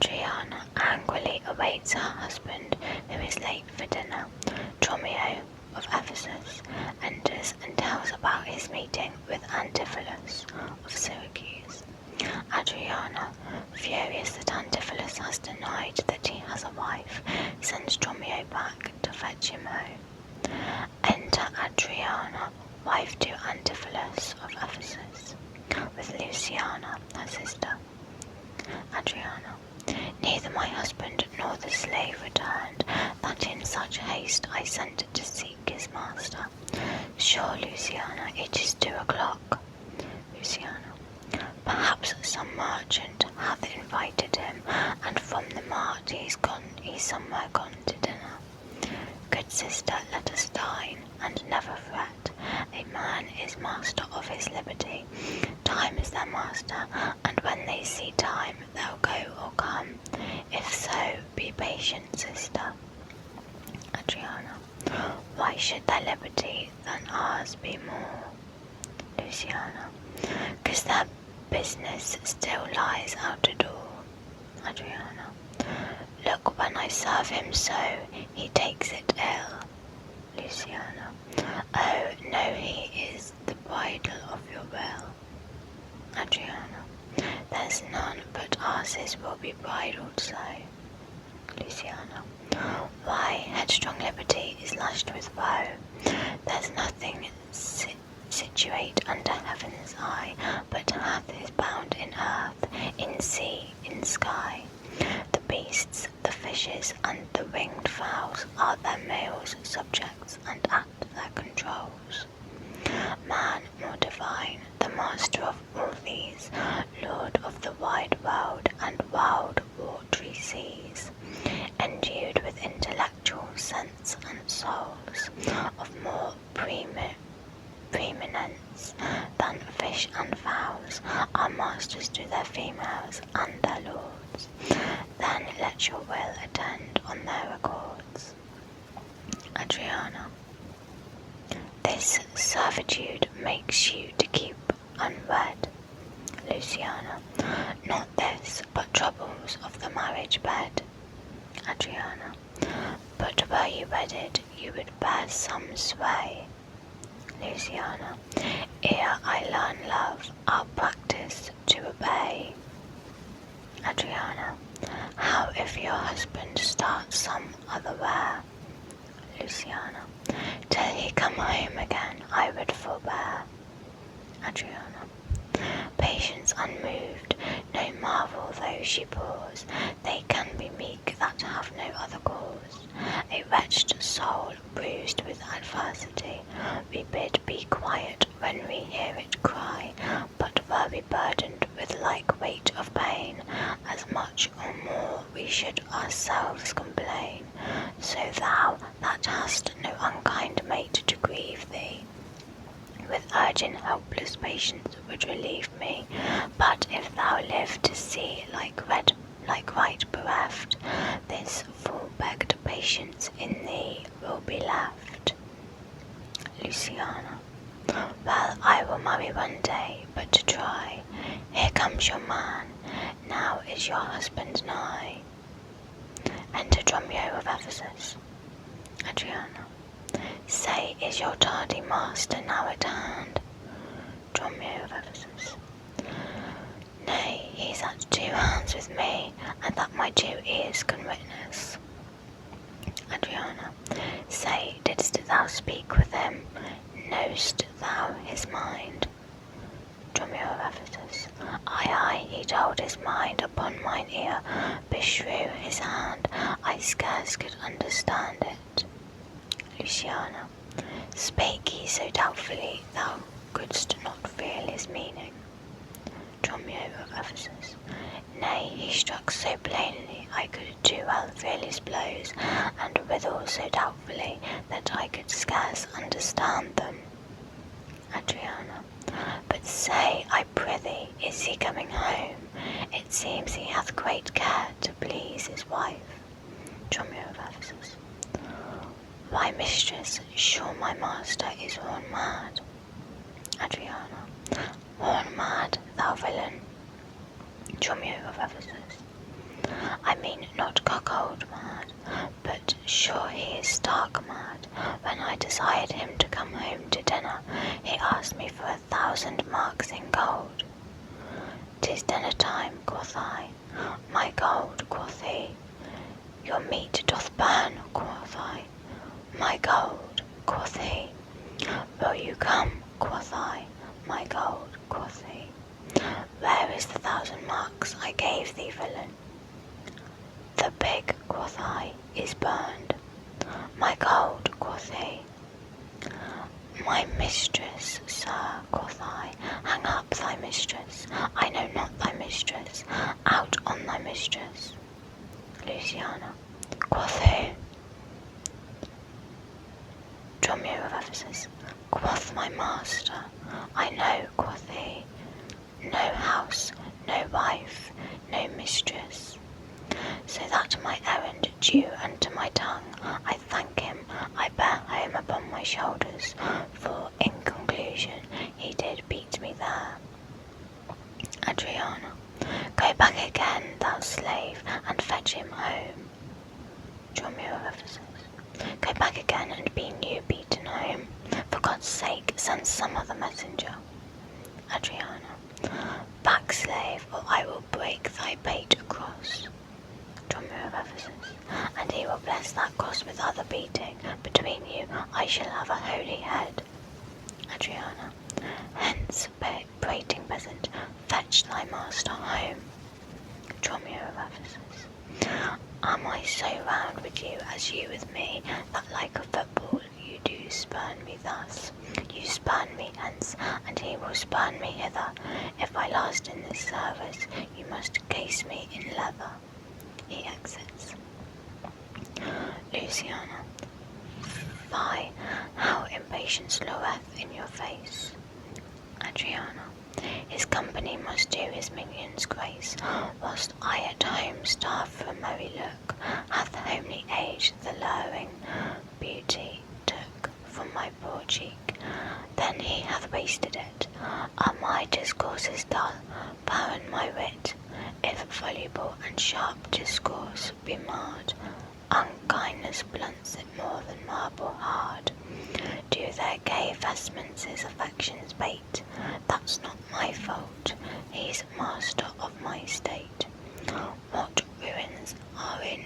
Adriana angrily awaits her husband, who is late for dinner. Dromio of Ephesus enters and tells about his meeting with Antipholus of Syracuse. Adriana, furious that Antipholus has denied that he has a wife, sends Dromio back to fetch him home. Enter Adriana, wife to Antipholus of Ephesus, with Luciana, her sister. Adriana, neither my husband nor the slave returned, that in such haste I sent to seek his master. Sure, Luciana, it is 2 o'clock. Luciana, perhaps some merchant hath invited him, and from the mart he's somewhere gone to dinner. Good sister, let us dine, and never fret. A man is master of his liberty. Time is their master, and when they see time, they'll go or come. If so, be patient, sister. Adriana, why should their liberty than ours be more? Luciana, 'cause their business still lies out a door. Adriana, look, when I serve him so, he takes it ill. Luciana, oh, no, he is the bridle of your will. Adriana, there's none but ours will be bridled so. Luciana, why, headstrong liberty is lashed with woe. There's nothing situate under heaven's eye, but hath his bound in earth, in sea, in sky. The beasts, the fishes, and the winged fowls are their males' subjects, and at their controls. Man more divine, the master of all these, lord of the wide world and wild watery seas, endued with intellectual sense and souls, of more preeminence than fish and fowls, are masters to their females and their lords. Then let your will attend on their accords. Adriana, this servitude makes you to keep unwed. Luciana, not this, but troubles of the marriage bed. Adriana, but were you wedded, you would bear some sway. Luciana, ere I learn love, I'll practice to obey. Adriana, how if your husband starts some otherwhere? Luciana, till he come home again, I would forbear. Adriana, patience unmoved, no marvel though she pause, they can be meek that have no other cause. A wretched soul bruised with adversity, we bid be quiet when we hear it cry, but were we burdened with like weight of pain, as much or more we should ourselves complain. So thou that hast no unkind mate to grieve thee, with urgent helpless patience would relieve me, but if thou live to see like right bereft, this full-begged patience in thee will be left. Luciana, well, I will marry one day, but to try. Here comes your man, now is your husband nigh. Enter Dromio of Ephesus. Adriana, say, is your tardy master now at hand? Dromio of Ephesus, nay, he's at 2 hands with me, and that my 2 ears can witness. Adriana, say, didst thou speak with him? Know'st thou his mind? Dromio of Ephesus, aye, he told his mind upon mine ear, beshrew his hand, I scarce could understand it. Luciana, spake he so doubtfully, thou couldst not feel his meaning? Dromio of Ephesus, nay, he struck so plainly, I could too well feel his blows, and withal so doubtfully, that I could scarce understand them. Adriana, but say, I prithee, is he coming home? It seems he hath great care to please his wife. Dromio of Ephesus, why, mistress, sure my master is worn mad. Adriana, worn mad, thou villain. Dromio of Ephesus, I mean not cuckold mad, but sure he is stark mad. When I desired him to come home to dinner, he asked me for 1,000 marks in gold. "'Tis dinner time," quoth I. "My gold," quoth he. "Your meat doth burn," quoth I. "My gold," quoth he. "Will you come?" quoth I. "My gold," quoth he. "Where is the 1,000 marks I gave thee, villain?" "The pig," quoth I, "is burned." "My gold," quoth he. "My mistress, sir," quoth I. "Hang up thy mistress. I know not thy mistress. Out on thy mistress." Luciana. "Quoth who?" Dromio of Ephesus. "Quoth my master. I know," quoth he. "No house, no wife, no mistress. So that my errand due unto my tongue, I thank him, I bear home upon my shoulders, for in conclusion he did beat me there." Adriana. "Go back again, thou slave, and fetch him home." Dromio of Ephesus. "Go back again and be new beaten home. For God's sake, send some other messenger." Adriana. "Back, slave, or I will break thy pate across." Dromio of Ephesus. "And he will bless that cross with other beating. Between you I shall have a holy head." Adriana. "Hence, prating peasant, fetch thy master home." Dromio of Ephesus. "Am I so round with you as you with me, that like a football you do spurn me thus? You spurn me hence, and he will spurn me hither. If I last in this service, you must case me in leather." He exits. Luciana. "Fie, how impatience loureth in your face." Adriana. "His company must do his minions grace, whilst I at home starve for a merry look. Hath homely age the luring beauty took from my poor cheek, then he hath wasted it. Are my discourses dull? Barren my wit. If voluble and sharp discourse be marred, unkindness blunts it more than marble hard. Do their gay vestments his affections bait? That's not my fault, he's master of my state. What ruins are in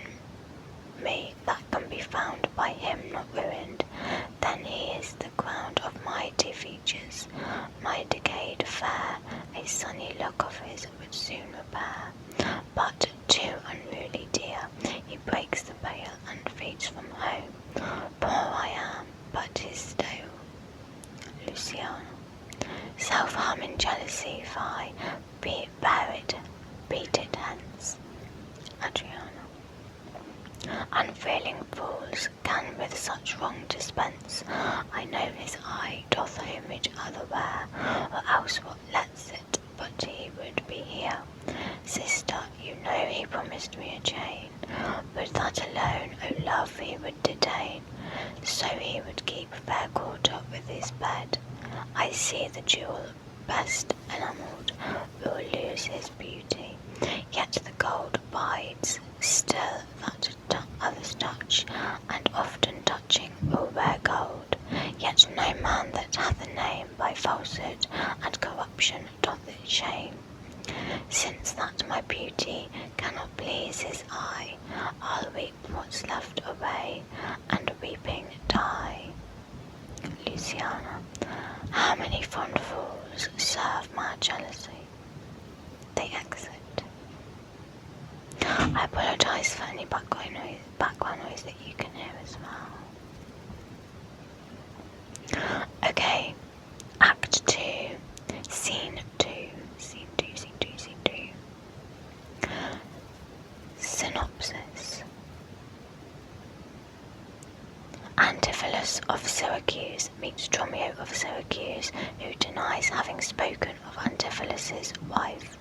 me that can be found by him not ruined? Then he is the ground of mighty features. My decayed fair, a sunny look of his would soon repair. But too unruly dear, he breaks the bale and fleets from home. Poor I am, but 'tis stale." Luciana. "Self-harming jealousy, fie, bear it, beat it hence." Adriana. "Unfeeling fools can with such wrong dispense. I know his eye doth homage otherwhere, or else what lets it but he would be here. Sister, you know he promised me a chain. Would that alone, O love, he would detain, so he would keep fair quarter with his bed. I see the jewel best enamelled will lose his beauty, yet the gold abides still that others touch, and often touching will wear gold. Yet no man that hath a name by falsehood and corruption doth it shame. Since that my beauty cannot please his eye, I'll weep what's left away, and weeping die." Luciana. "How many fond fools serve mad jealousy?" They exit. I apologise for any background noise that you can hear as well. Okay, Act 2, Scene 2. Synopsis. Antipholus of Syracuse meets Dromio of Syracuse, who denies having spoken of Antipholus's wife.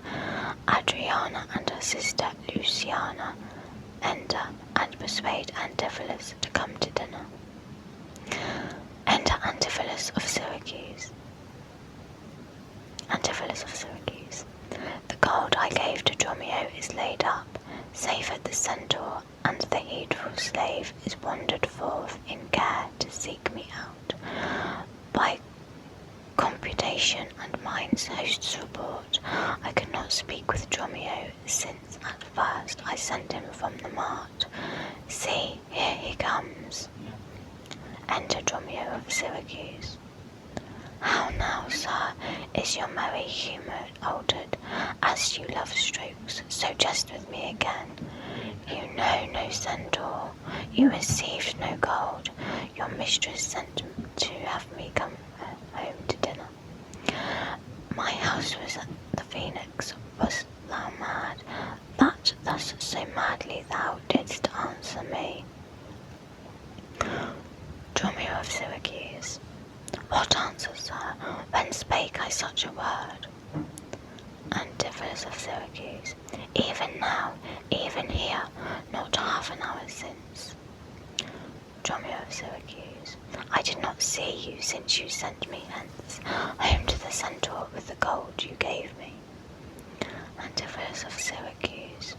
Adriana and her sister Luciana enter and persuade Antipholus to come to dinner. Enter Antipholus of Syracuse. Antipholus of Syracuse. "The gold I gave to Dromio is laid up. save at the centaur, and the heedful slave is wandered forth in care to seek me out. By computation and mind's host's report, I could not speak with Dromio, since at first I sent him from the mart. See, here he comes. Enter Dromio of Syracuse. How now, sir, is your merry humour altered, as you love strokes, so jest with me again? You know no centaur, you received no gold, your mistress sent to have me come home to dinner. My house was at the Phoenix, wast thou mad, that thus so madly thou didst answer me? Dromio of Syracuse. What answer, sir, when spake I such a word? Antipholus of Syracuse. Even now, even here, not half an hour since. Dromio of Syracuse. I did not see you since you sent me hence, home to the centaur with the gold you gave me. Antipholus of Syracuse.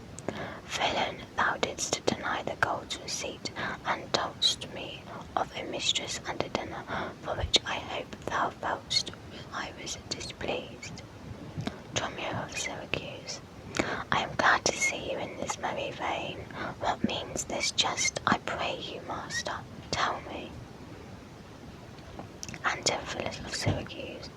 Villain, thou didst deny the gold's receipt, and toldst me of a mistress and a dinner, for which I hope thou feltst I was displeased. Dromio of Syracuse. I am glad to see you in this merry vein. What means this jest, I pray you, master, tell me. Antipholus of Syracuse.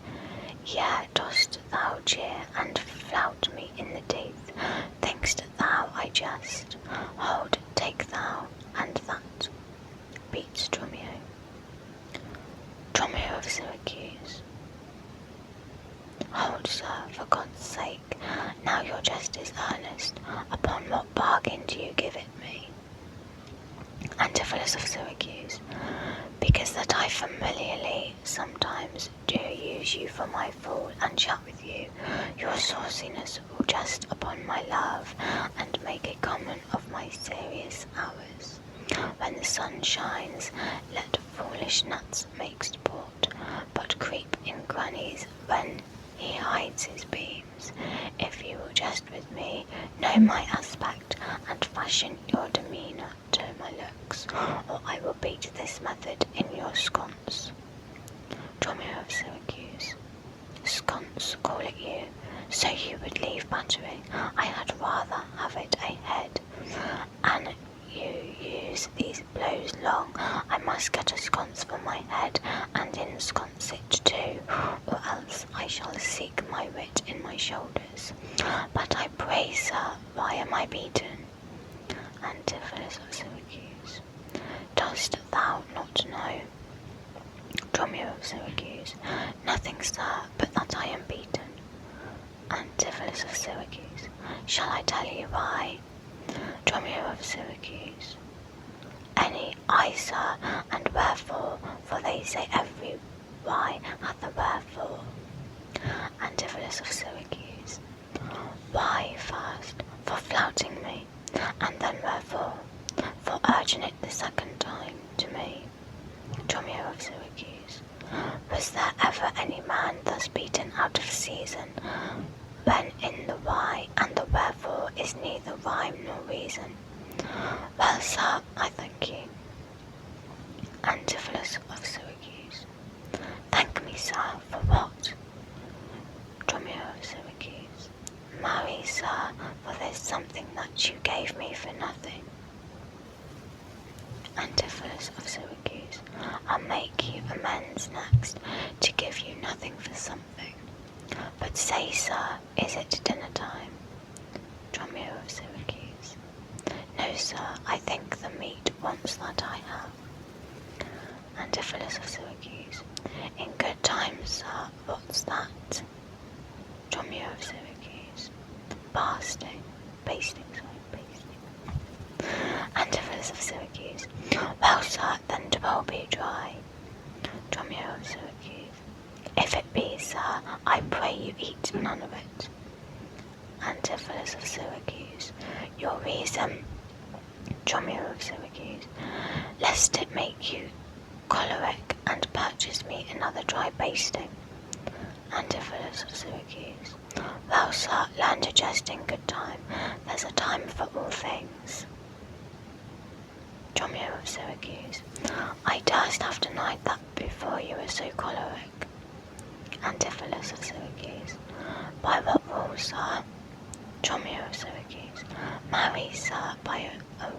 Yea, dost thou jeer and flout me in the teeth? Think'st thou I jest? Hold, take thou, and that beats Dromio. Dromio of Syracuse. Hold, sir, for God's sake, now your jest is earnest. Upon what bargain do you give it me? Antipholus of Syracuse. Because that I familiarly sometimes do use you for my fool and chat with you, your sauciness will jest upon my love, and make a common of my serious hours. When the sun shines, let foolish nuts make sport, but creep in crannies when he hides his beams. If you will jest with me, know my aspect, and fashion your demeanour to my looks, or I will beat this method in your sconce. Dromio of Syracuse. Sconce, call it you, so you would leave battering. I had rather have it a head, and you use these blows long. I must get a sconce for my head, and ensconce it too, or else I shall seek my wit in my shoulders. But I pray, sir, why am I beaten? Antipholus of Syracuse. Dost thou not know? Dromio of Syracuse. Nothing, sir, but that I am beaten. Antipholus of Syracuse. Shall I tell you why? Dromio of Syracuse. Any, I, sir, and wherefore, for they say every why hath a wherefore. Antipholus of Syracuse. Why first, for flouting me, and then wherefore, for urging it the second time to me. Dromio of Syracuse. Was there ever any man thus beaten out of season, when in the why and the wherefore is neither rhyme nor reason? Well, sir, I thank you. Antipholus of Syracuse. Thank me, sir, for what? Dromio of Syracuse. Marry, sir, for there's something that you gave me for nothing. Antipholus of Syracuse. I'll make you amends next, to give you nothing for something. But say, sir, is it dinner time? Dromio of Syracuse. No, sir, I think the meat wants that I have. Antipholus of Syracuse. In good time, sir, what's that? Dromio of Syracuse. Basting. Antipholus of Syracuse. Well, sir, then 'twill be dry. Dromio of Syracuse. If it be, sir, I pray you eat none of it. Antipholus of Syracuse. Your reason. Dromio of Syracuse. Lest it make you choleric and purchase me another dry basting. Antipholus of Syracuse. Well, sir, learn to jest in good time. There's a time for all things. Dromio of Syracuse. I durst have denied that before you were so choleric. Antipholus of Syracuse. By what rule, sir? Dromio of Syracuse. Marry, sir, by a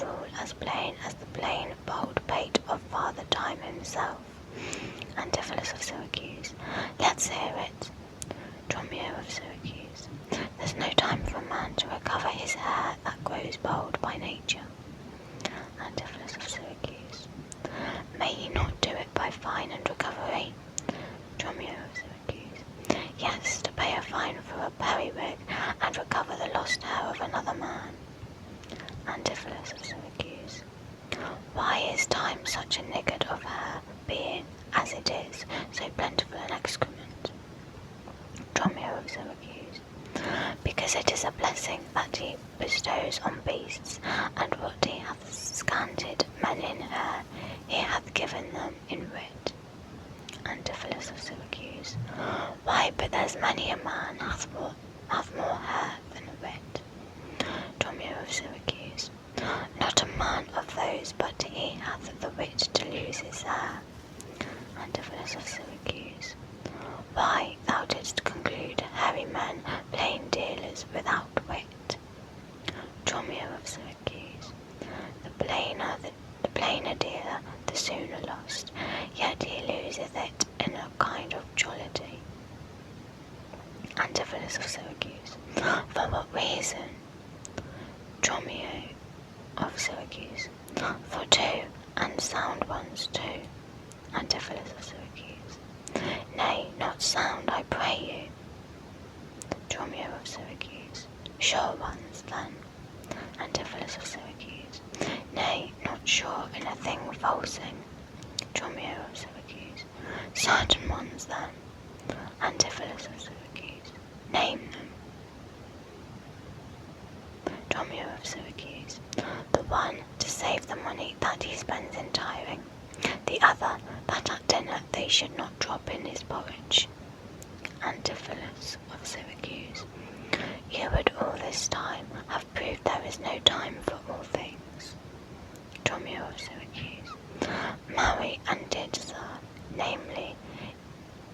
rule as plain as the plain bold pate of Father Time himself. Antipholus of Syracuse. Let's hear it. Dromio of Syracuse. There's no time for a man to recover his hair that grows bald by nature. Antipholus of Syracuse. May he not do it by fine and recovery? Dromio of Syracuse. Yes, to pay a fine for a periwig and recover the lost hair of another man. Antipholus of Syracuse. Why is time such a niggard of hair, being, as it is, so plentiful an excrement? Dromio of Syracuse. Because it is a blessing that he bestows on beasts, and what he hath scanted men in hair, he hath given them in wit. Antipholus of Syracuse. Why, but there's many a man hath more hair than wit. Dromio of Syracuse. Not a man of those but he hath the wit to lose his hair. Antipholus of Syracuse. Why, thou didst conclude hairy men plain dealers without wit. Dromio of Syracuse. The plainer dealer the sooner lost, yet he loseth it in a kind of jollity. Antipholus of Syracuse. For what reason? Dromio of Syracuse. For two, and sound ones too. Antipholus of Syracuse. Nay, not sound, I pray you. Dromio of Syracuse. Sure ones, then. Antipholus of Syracuse. Nay, not sure in a thing falsing. Dromio of Syracuse. Certain ones, then. Antipholus of Syracuse. Name them. Dromio of Syracuse. The one, to save the money that he spends in tiring. The other, that at dinner they should not drop in his porridge. Antipholus of Syracuse. You would all this time have proved there is no time for all things. Dromio of Syracuse. Marry, and did, sir, namely,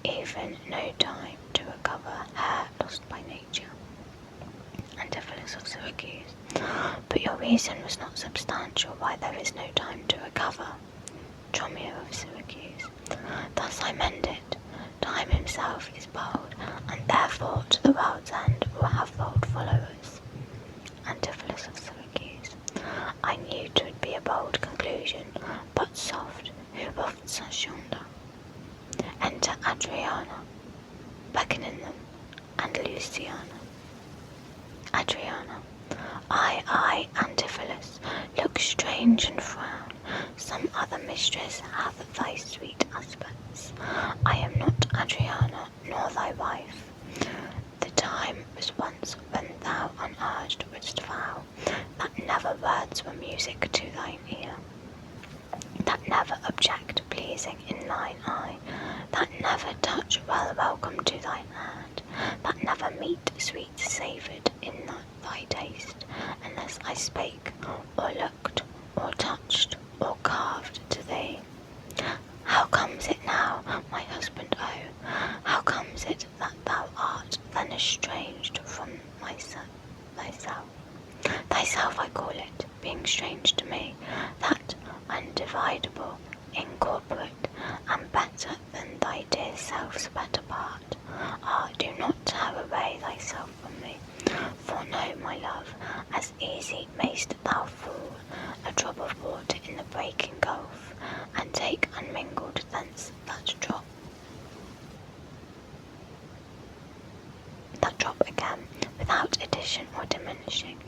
even no time to recover hair lost by nature. Antipholus of Syracuse. But your reason was not substantial why there is no time to recover. Dromio of Syracuse. Thus I mend it. Time himself is bold, and therefore to the world's end will have bold followers. Antipholus of Syracuse. I knew 'twould be a bold conclusion, but soft, who wafts us yonder? Enter Adriana, beckoning them, and Luciana. Adriana. I, Antipholus, look strange and frown. Some other mistress hath thy sweet aspects. I am not Adriana, nor thy wife. The time was once when thou unurged wouldst vow that never words were music to thine ear, that never object pleasing in thine eye, that never touch well welcome to thine hand, that never meat sweet savoured in thy taste, unless I spake, or looked, or touched, or carved to thee. How comes it now, my husband, oh, how comes it that thou art then estranged from thyself? Thyself I call it, being strange to me, that undividable, incorporate, and better than thy dear self's better part. Ah, do not tear away thyself from me, for know, my love, as easy mayst thou fall a drop of water in the breaking gulf, and take unmingled thence that drop again, without addition or diminishing,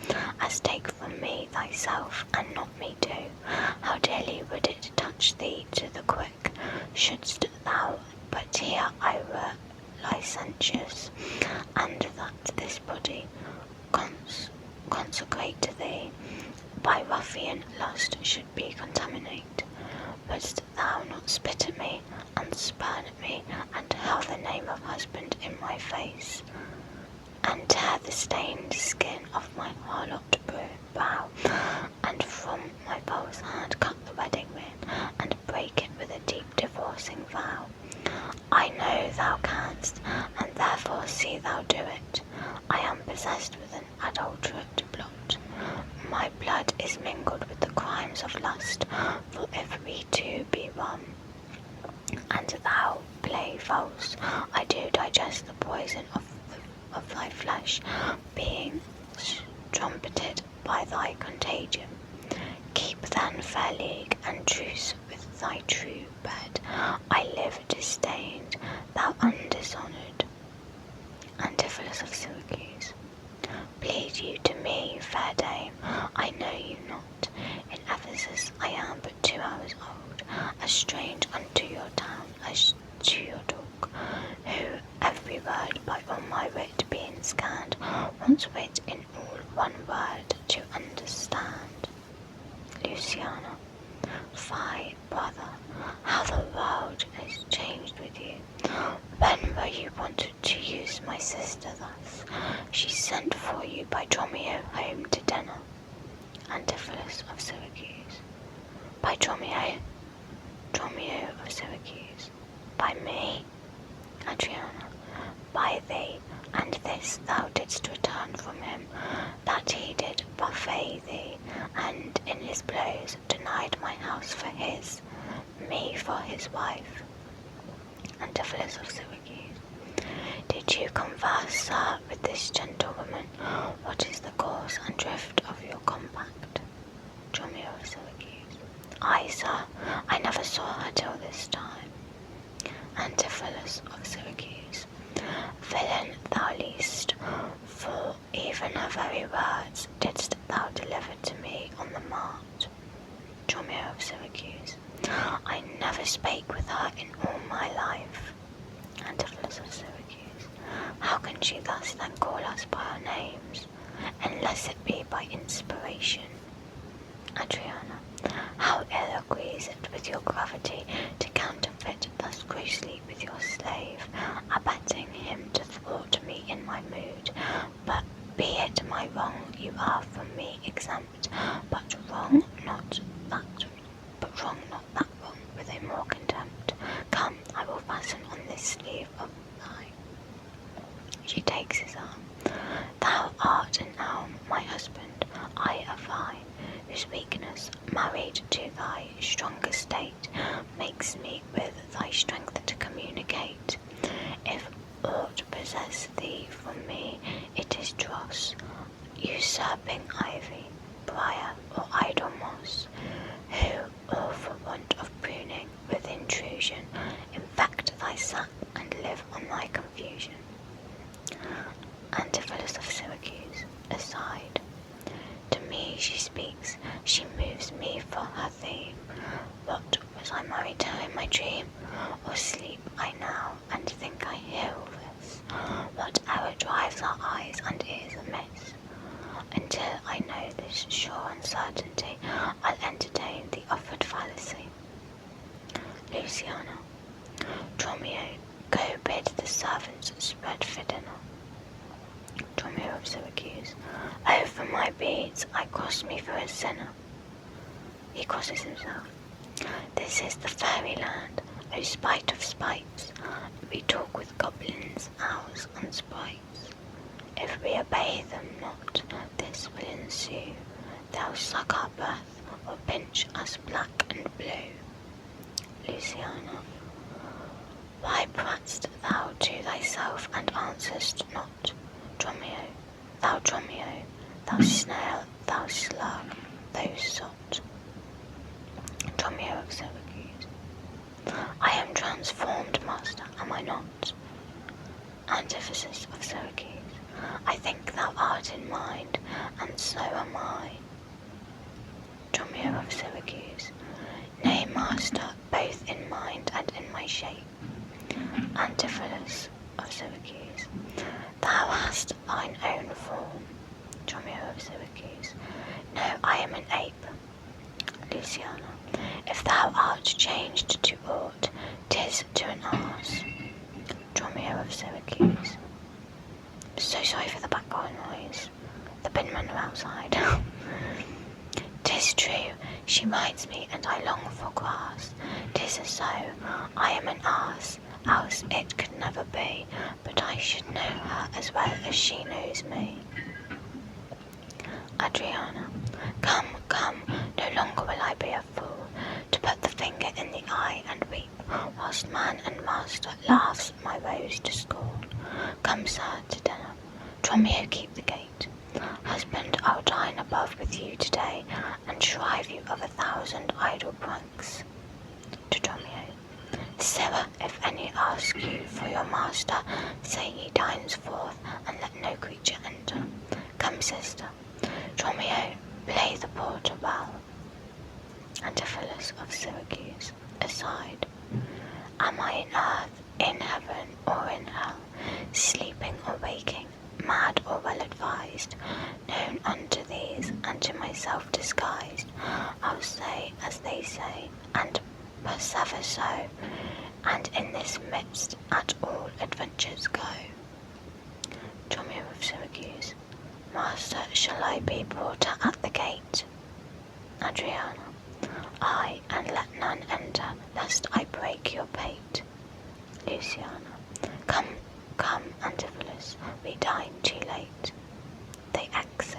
as take from me thyself, and not me too. How dearly would it touch thee to the quick, shouldst thou but hear I were licentious, and that this body consecrate to thee by ruffian lust should be contaminate. wouldst thou not spit at me, and spurn at me, and hurl the name of husband in my face, and tear the stained skin off my harlot brow, and from my false hand cut the wedding ring, and break it with a deep divorcing vow? I know thou canst, and therefore see thou do it. I am possessed with an adulterate plot. My blood is mingled with the crimes of lust, for if we two be one, and thou play false, I do digest the poison of thy flesh, being trumpeted by thy contagion. Keep then fair league and truce with thy true bed. I live disdained, thou undishonoured. Antipholus of Syracuse. Plead you to me, fair dame, I know you not. In Ephesus I am but 2 hours old, as strange unto your town as to your talk, who every word by all my wit being scanned, wants wit in all one word to understand. Luciana. Fie, brother, how the world is changed with you. When were you wont to use my sister thus? She sent for you by Dromio home to dinner. Antipholus of Syracuse. By Dromio of Syracuse. By me, Adriana. By thee, and this thou didst return from him, that he did buffet thee, and in his blows denied my house for his, me for his wife. Antipholus of Syracuse. Did you converse, sir, with this gentlewoman? What is the cause and drift of your compact? Dromio of Syracuse. I, sir, I never saw her till this time. Antipholus of Syracuse. Villain, thou least, for even her very words didst thou deliver to me on the mart. Dromio of Syracuse. I never spake with her in all my life. Antipholus of Syracuse. How can she thus then call us by our names, unless it be by inspiration? Adriana. How ill agrees it with your gravity to counterfeit thus grossly with your slave, abetting him to thwart me in my mood. But be it my wrong, you are from me exempt, but wrong not that wrong with a more contempt. Come, I will fasten on this sleeve of thine. She takes his arm. Thou art now my husband, I a vine, whose weakness, married to thy stronger state, makes me with thy strength to communicate. If aught possess thee from me, it is dross, usurping ivy, briar, or idle moss, who, all for want of pruning with intrusion, infect thy sap and live on thy confusion. Antipholus of Syracuse, aside. To me she speaks, she moves me for her theme. What, was I married to her in my dream? Or sleep I now, and think I hear all this? What error drives our eyes and ears amiss? Until I know this sure uncertainty, I'll entertain the offered fallacy. Luciana. Dromio, go bid the servants spread for dinner. Dromio of Syracuse. Oh, for my beads, I cross me for a sinner. He crosses himself. This is the fairyland, O spite of spites. We talk with goblins, owls, and sprites. If we obey them not, this will ensue. They'll suck our breath, or pinch us black and blue. Luciana. Why prat'st thou to thyself and answerst not? Dromio, thou snail, thou slug, thou sot. Dromio of Syracuse. I am transformed, master, am I not? Antipholus of Syracuse. I think thou art in mind, and so am I. Dromio of Syracuse. Nay, master, both in mind and in my shape. Antipholus of Syracuse. Thou hast thine own form. Dromio of Syracuse. No, I am an ape. Luciana. If thou art not changed to aught, 'tis to an arse. Dromio of Syracuse. So sorry for the background noise. The binmen are outside. 'Tis true, she rides me, and I long for grass. 'Tis so, I am an ass, else it could never be, but I should know her as well as she knows me. Adriana. Come, come, no longer will I be a fool, to put the finger in the eye and weep, whilst man and master laughs my rose to scorn. Come, sir, to dinner. Dromio, keep the gate. Husband, I'll dine above with you today, and shrive you of 1,000 idle pranks. To Dromio. Sirrah, if any ask you for your master, say he dines forth, and let no creature enter. Come, sister. Dromio, play the porter well. Antipholus of Syracuse, aside. Am I in earth, in heaven, or in hell, sleeping or waking, mad or well advised, known unto these, and to myself disguised? I'll say as they say, and persever so, and in this midst at all adventures go. Dromio of Syracuse. Master, shall I be porter at the gate? Adriana. Aye, and let none enter, lest I break your pate. Luciana. Come, come, Antipholus, we dine too late. They exit.